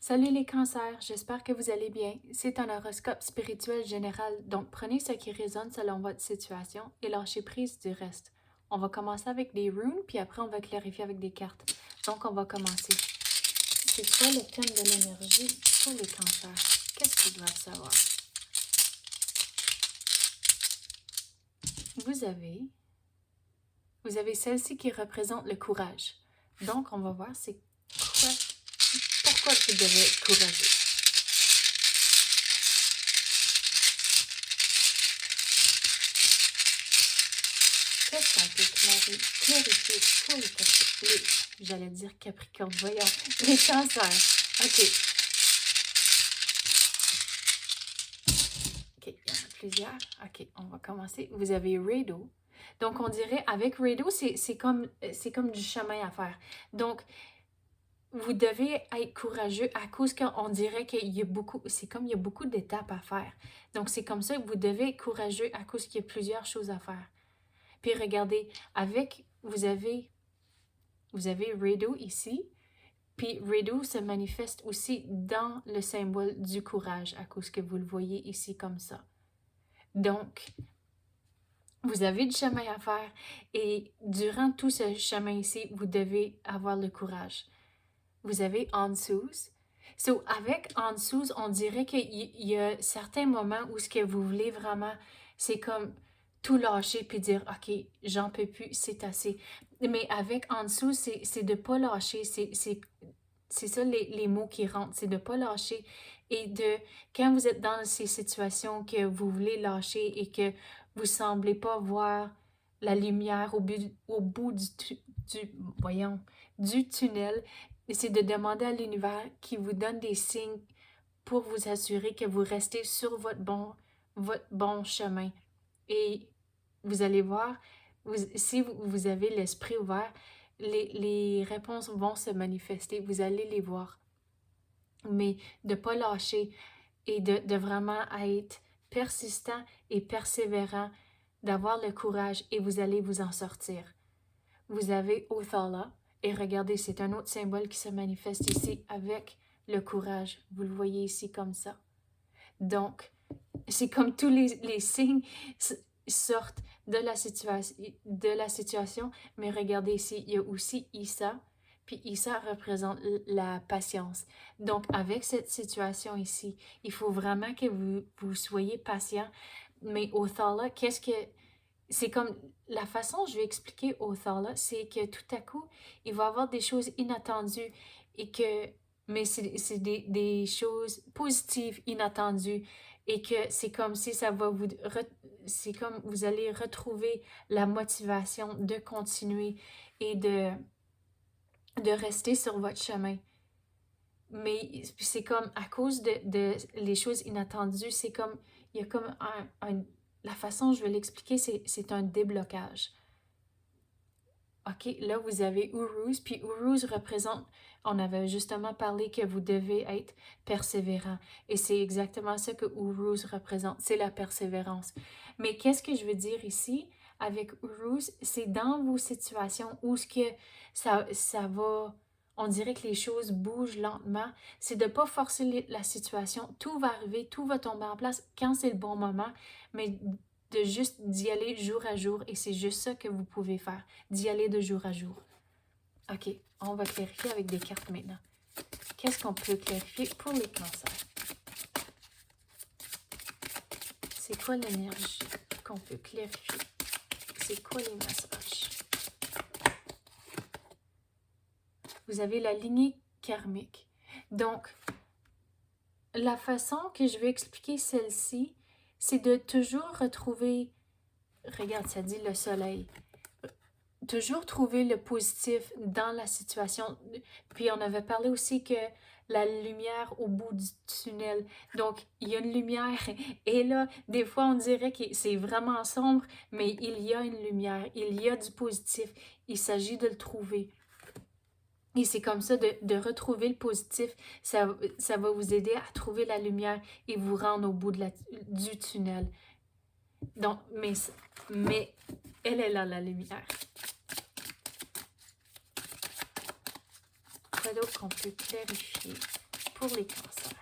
Salut les cancers, j'espère que vous allez bien. C'est un horoscope spirituel général, donc prenez ce qui résonne selon votre situation et lâchez prise du reste. On va commencer avec des runes, puis après on va clarifier avec des cartes. Donc on va commencer. C'est quoi le thème de l'énergie pour les cancers? Qu'est-ce qu'ils doivent savoir? Vous avez celle-ci qui représente le courage. Donc on va voir c'est quoi, pourquoi vous devez être courageux. Qu'est-ce qu'on peut clarifier pour j'allais dire Capricorne, voyons, les cancers. OK. OK, il y en a plusieurs. OK, on va commencer. Vous avez Rado. Donc, on dirait, avec Rado, c'est comme du chemin à faire. Donc, vous devez être courageux à cause qu'on dirait qu'il y a beaucoup, c'est comme il y a beaucoup d'étapes à faire. Donc, c'est comme ça que vous devez être courageux à cause qu'il y a plusieurs choses à faire. Puis regardez, vous avez Rado ici, puis Rado se manifeste aussi dans le symbole du courage, à cause que vous le voyez ici comme ça. Donc, vous avez du chemin à faire et durant tout ce chemin ici, vous devez avoir le courage. Vous avez Ansuz. So, avec Ansuz, on dirait qu'il y a certains moments où ce que vous voulez vraiment, c'est comme tout lâcher puis dire « Ok, j'en peux plus, c'est assez ». Mais avec Ansuz, c'est de ne pas lâcher, c'est ça les mots qui rentrent, c'est de ne pas lâcher et quand vous êtes dans ces situations que vous voulez lâcher et que vous ne semblez pas voir la lumière au bout du tunnel, c'est de demander à l'univers qui vous donne des signes pour vous assurer que vous restez sur votre bon chemin. Et vous allez voir, si vous avez l'esprit ouvert, les réponses vont se manifester, vous allez les voir. Mais de ne pas lâcher et de vraiment être persistant et persévérant, d'avoir le courage et vous allez vous en sortir. Vous avez Othala et regardez, c'est un autre symbole qui se manifeste ici avec le courage. Vous le voyez ici comme ça. Donc, c'est comme tous les signes sortent de la situation, mais regardez ici, il y a aussi Issa, puis Issa représente la patience. Donc, avec cette situation ici, il faut vraiment que vous soyez patient, mais Othala, c'est comme la façon dont je vais expliquer Othala, c'est que tout à coup, il va y avoir des choses inattendues mais c'est des choses positives inattendues et que c'est comme si c'est comme vous allez retrouver la motivation de continuer et de rester sur votre chemin. Mais c'est comme à cause de les choses inattendues, c'est comme il y a comme la façon dont je vais l'expliquer, c'est un déblocage. OK, là, vous avez Uruz, puis Uruz représente, on avait justement parlé que vous devez être persévérant. Et c'est exactement ça que Uruz représente, c'est la persévérance. Mais qu'est-ce que je veux dire ici avec Uruz? C'est dans vos situations où ce que ça va, on dirait que les choses bougent lentement, c'est de ne pas forcer la situation. Tout va arriver, tout va tomber en place quand c'est le bon moment, mais de juste d'y aller jour à jour et c'est juste ça que vous pouvez faire, d'y aller de jour à jour. OK, on va clarifier avec des cartes maintenant. Qu'est-ce qu'on peut clarifier pour les cancers? C'est quoi l'énergie qu'on peut clarifier? C'est quoi les messages? Vous avez la lignée karmique. Donc, la façon que je vais expliquer celle-ci, c'est de toujours retrouver, regarde, ça dit le soleil, toujours trouver le positif dans la situation. Puis on avait parlé aussi que la lumière au bout du tunnel. Donc, il y a une lumière et là, des fois, on dirait que c'est vraiment sombre, mais il y a une lumière, il y a du positif. Il s'agit de le trouver. Et c'est comme ça, de retrouver le positif, ça va vous aider à trouver la lumière et vous rendre au bout du tunnel. Donc, mais elle est là, la lumière. Quoi d'autre qu'on peut clarifier pour les cancers.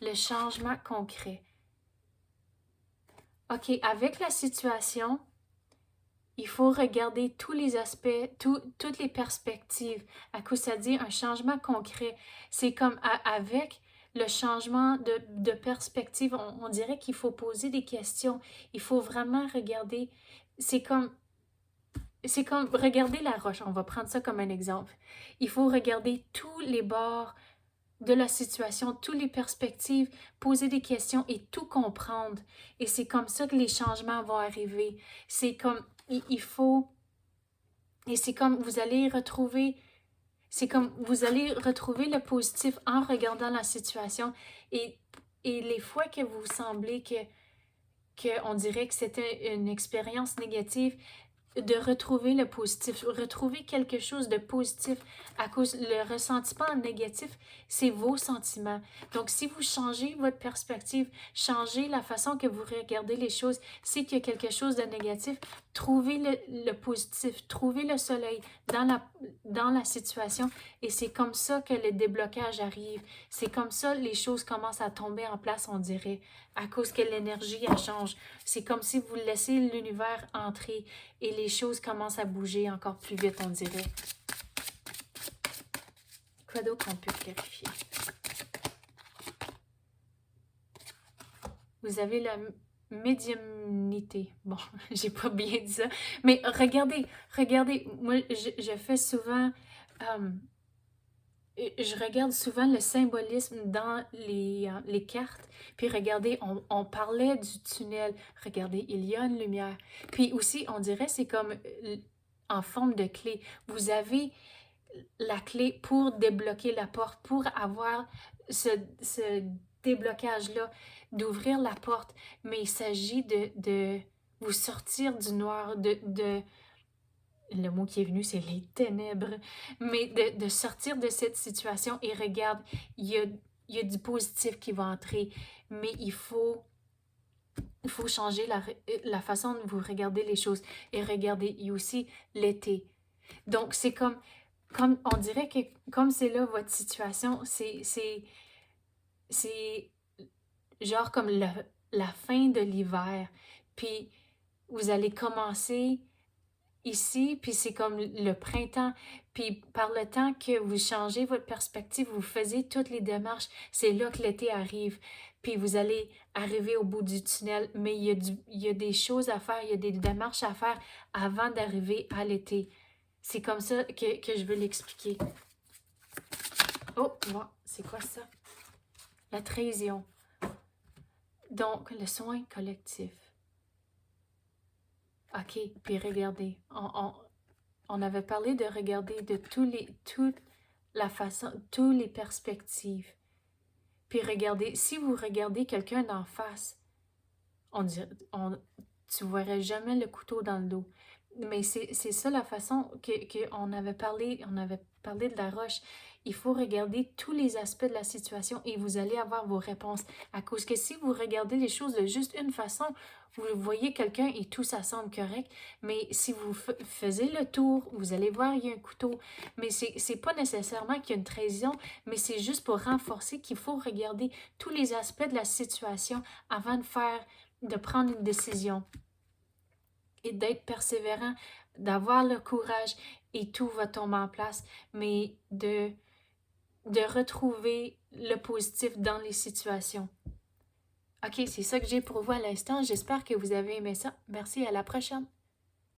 Le changement concret. OK, avec la situation, il faut regarder tous les aspects, toutes les perspectives. À quoi ça dit un changement concret? C'est comme avec le changement de perspective, on dirait qu'il faut poser des questions. Il faut vraiment regarder. C'est comme regarder la roche. On va prendre ça comme un exemple. Il faut regarder tous les bords de la situation, toutes les perspectives, poser des questions et tout comprendre. Et c'est comme ça que les changements vont arriver. C'est comme, il faut, et c'est comme vous allez retrouver, c'est comme vous allez retrouver le positif en regardant la situation. Et les fois que vous semblez on dirait que c'était une expérience négative, de retrouver le positif, retrouver quelque chose de positif à cause le ressentiment négatif, c'est vos sentiments. Donc, si vous changez votre perspective, changez la façon que vous regardez les choses, si qu'il y a quelque chose de négatif, trouvez le positif, trouvez le soleil dans la situation et c'est comme ça que le déblocage arrive. C'est comme ça les choses commencent à tomber en place, on dirait, à cause que l'énergie, elle change. C'est comme si vous laissez l'univers entrer et les choses commencent à bouger encore plus vite, on dirait. Quoi d'autre qu'on peut clarifier? Vous avez la médiumnité. Bon, j'ai pas bien dit ça. Mais regardez, moi, je fais souvent... je regarde souvent le symbolisme dans les cartes. Puis regardez, on parlait du tunnel. Regardez, il y a une lumière. Puis aussi, on dirait c'est comme en forme de clé. Vous avez la clé pour débloquer la porte, pour avoir ce déblocage-là, d'ouvrir la porte. Mais il s'agit de vous sortir du noir, le mot qui est venu, c'est les ténèbres, mais de sortir de cette situation et regarde, il y a du positif qui va entrer, mais il faut changer la façon de vous regarder les choses. Et regardez, il y a aussi l'été. Donc, c'est comme on dirait que comme c'est là votre situation, c'est genre comme la fin de l'hiver. Puis, vous allez commencer ici, puis c'est comme le printemps. Puis par le temps que vous changez votre perspective, vous faisiez toutes les démarches, c'est là que l'été arrive. Puis vous allez arriver au bout du tunnel, mais il y a des choses à faire, il y a des démarches à faire avant d'arriver à l'été. C'est comme ça que je veux l'expliquer. Oh, c'est quoi ça? La trahison. Donc, le soin collectif. OK, puis regardez, on avait parlé de regarder de toutes les perspectives. Puis regardez, si vous regardez quelqu'un d'en face, tu verrais jamais le couteau dans le dos. Mais c'est ça la façon qu'on avait parlé de la roche. Il faut regarder tous les aspects de la situation et vous allez avoir vos réponses. À cause que si vous regardez les choses de juste une façon, vous voyez quelqu'un et tout ça semble correct. Mais si vous faisiez le tour, vous allez voir il y a un couteau. Mais c'est pas nécessairement qu'il y a une trahison, mais c'est juste pour renforcer qu'il faut regarder tous les aspects de la situation avant de prendre une décision. Et d'être persévérant, d'avoir le courage et tout va tomber en place, mais de retrouver le positif dans les situations. OK, c'est ça que j'ai pour vous à l'instant. J'espère que vous avez aimé ça. Merci, à la prochaine.